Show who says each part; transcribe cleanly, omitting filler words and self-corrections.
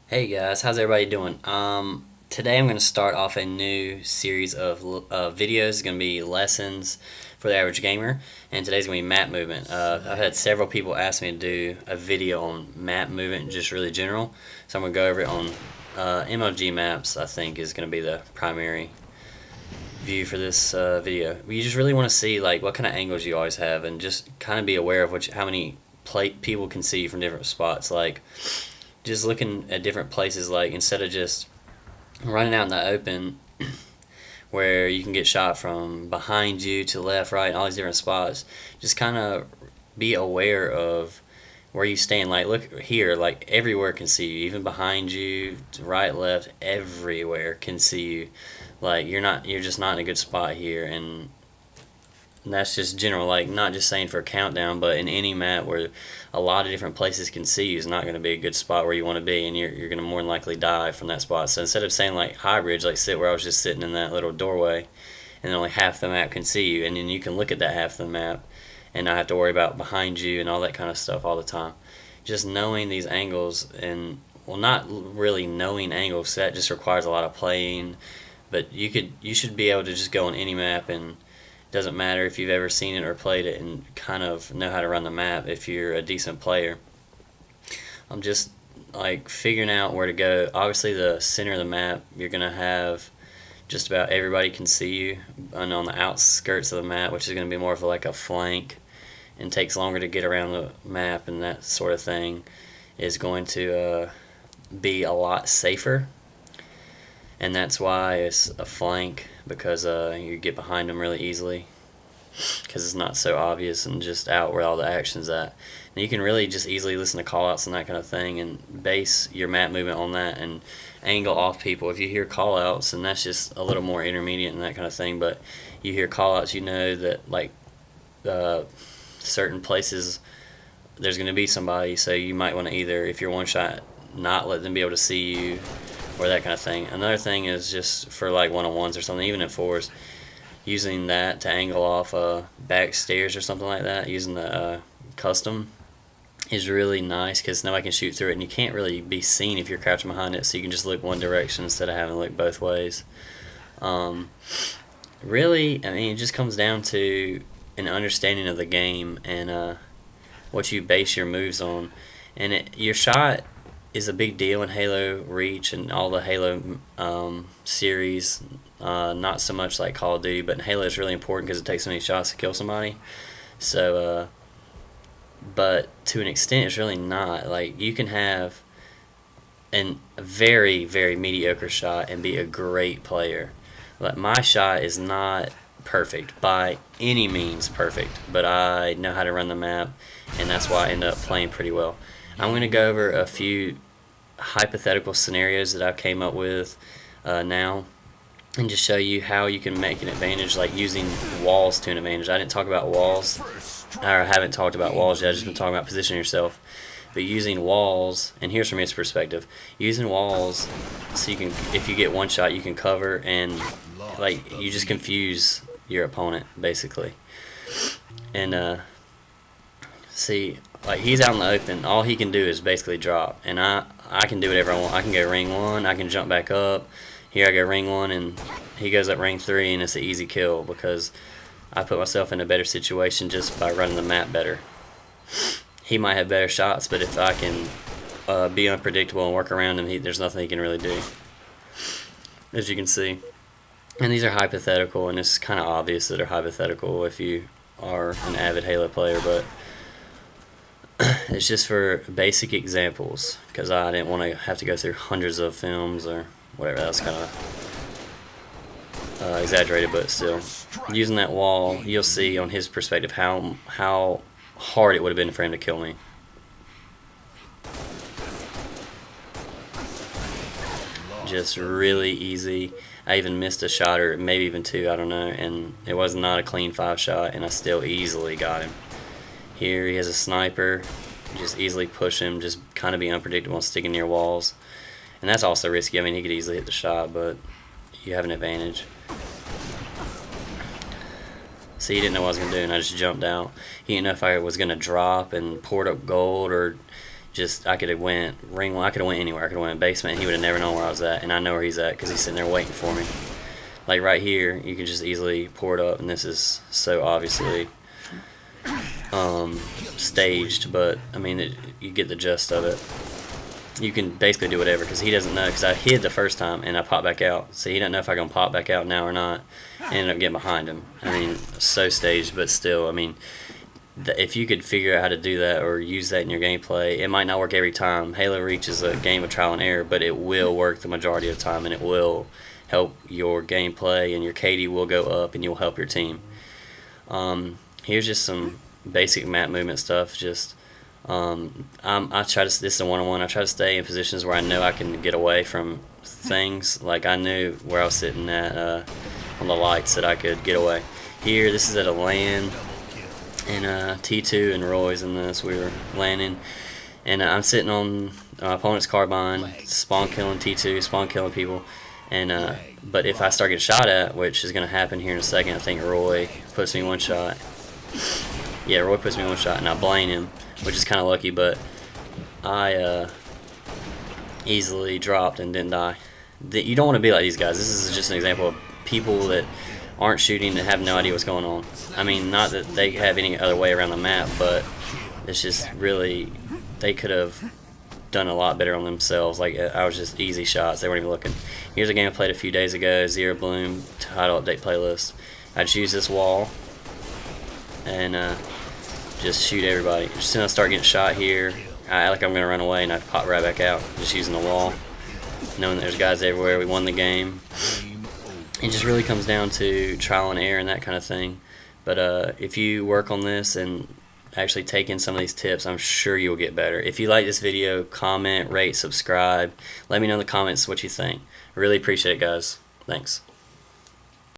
Speaker 1: Hey guys, how's everybody doing? Today I'm going to start off a new series of videos. It's going to be lessons for the average gamer, and today's going to be map movement. I've had several people ask me to do a video on map movement, just really general. So I'm going to go over it on MLG maps. I think is going to be the primary view for this video. You just really want to see like what kind of angles you always have, and just kind of be aware of how many people can see from different spots. Like just looking at different places, like instead of just running out in the open where you can get shot from behind you to left, right, and all these different spots, just kind of be aware of where you stand. Like look here, like everywhere can see you, even behind you, right, left, everywhere can see you. Like you're just not in a good spot here, and that's just general, like not just saying for a countdown, but in any map where a lot of different places can see you is not going to be a good spot where you want to be, and you're going to more than likely die from that spot. So instead of saying like high bridge, like sit where I was just sitting in that little doorway, and only half the map can see you, and then you can look at that half of the map and not have to worry about behind you and all that kind of stuff all the time. Just knowing these angles, and well, not really knowing angles, that just requires a lot of playing, but you should be able to just go on any map, and doesn't matter if you've ever seen it or played it, and kind of know how to run the map if you're a decent player. I'm just like figuring out where to go. Obviously the center of the map, you're going to have just about everybody can see you, and on the outskirts of the map, which is going to be more of like a flank and takes longer to get around the map, and that sort of thing is going to be a lot safer, and that's why it's a flank, because you get behind them really easily because it's not so obvious and just out where all the action's at. And you can really just easily listen to callouts and that kind of thing, and base your map movement on that, and angle off people. If you hear callouts, and that's just a little more intermediate and that kind of thing, but you hear callouts, you know that like certain places there's going to be somebody, so you might want to either, if you're one shot, not let them be able to see you, or that kind of thing. Another thing is just for like one-on-ones or something, even in fours, using that to angle off back stairs or something like that, using the custom is really nice because nobody can shoot through it, and you can't really be seen if you're crouching behind it, so you can just look one direction instead of having to look both ways. Um, Really, I mean, it just comes down to an understanding of the game, and what you base your moves on. And your shot is a big deal in Halo Reach and all the Halo series. Not so much like Call of Duty, but in Halo it's really important because it takes so many shots to kill somebody. So, but to an extent, it's really not. Like you can have a very very mediocre shot and be a great player. Like my shot is not perfect by any means perfect, but I know how to run the map, and that's why I end up playing pretty well. I'm going to go over a few hypothetical scenarios that I came up with now, and just show you how you can make an advantage, like using walls to an advantage. I didn't talk about walls, or I haven't talked about walls yet. I've just been talking about positioning yourself. But using walls, and here's from his perspective, using walls so you can, if you get one shot, you can cover, and like you just confuse your opponent basically. And see, like he's out in the open, all he can do is basically drop, and I can do whatever I want. I can go ring one, I can jump back up. Here I go ring one, and he goes up ring three, and it's an easy kill because I put myself in a better situation just by running the map better. He might have better shots, but if I can be unpredictable and work around him, there's nothing he can really do, as you can see. And these are hypothetical, and it's kind of obvious that they're hypothetical if you are an avid Halo player, but it's just for basic examples because I didn't want to have to go through hundreds of films or whatever. That was kind of exaggerated, but still. Using that wall, you'll see on his perspective how hard it would have been for him to kill me. Just really easy. I even missed a shot, or maybe even two, I don't know, and it was not a clean 5 shot, and I still easily got him. Here he has a sniper, just easily push him, just kind of be unpredictable and sticking near walls. And that's also risky. I mean, he could easily hit the shot, but you have an advantage. See, he didn't know what I was going to do, and I just jumped out. He didn't know if I was going to drop and poured up gold, or just I could have went ring one. I could have went anywhere. I could have went basement. He would have never known where I was at, and I know where he's at because he's sitting there waiting for me. Like right here, you can just easily pour it up, and this is so obviously staged, but I mean, you get the gist of it. You can basically do whatever because he doesn't know, because I hid the first time and I popped back out, so he doesn't know if I'm going to pop back out now or not. I ended up getting behind him. I mean, so staged, but still, I mean, if you could figure out how to do that or use that in your gameplay, it might not work every time. Halo Reach is a game of trial and error, but it will work the majority of the time, and it will help your gameplay, and your KD will go up, and you'll help your team. Here's just some basic map movement stuff. Just I try to, this is a one-on-one, I try to stay in positions where I know I can get away from things. Like I knew where I was sitting at on the lights that I could get away. Here, this is at a LAN, and T2 and Roy's in this. We were landing, and I'm sitting on my opponent's carbine, spawn killing T2, spawn killing people. And but if I start getting shot at, which is going to happen here in a second, I think Roy puts me one shot. Yeah, Roy puts me one shot, and I blame him, which is kind of lucky, but I easily dropped and didn't die. You don't want to be like these guys. This is just an example of people that aren't shooting and have no idea what's going on. I mean, not that they have any other way around the map, but it's just really, they could have done a lot better on themselves. Like, I was just easy shots. They weren't even looking. Here's a game I played a few days ago, Zero Bloom title update playlist. I just use this wall and just shoot everybody. As soon as I start getting shot here, I act like I'm going to run away, and I pop right back out, just using the wall, knowing there's guys everywhere. We won the game. It just really comes down to trial and error and that kind of thing. But if you work on this and actually take in some of these tips, I'm sure you'll get better. If you like this video, comment, rate, subscribe. Let me know in the comments what you think. I really appreciate it, guys. Thanks.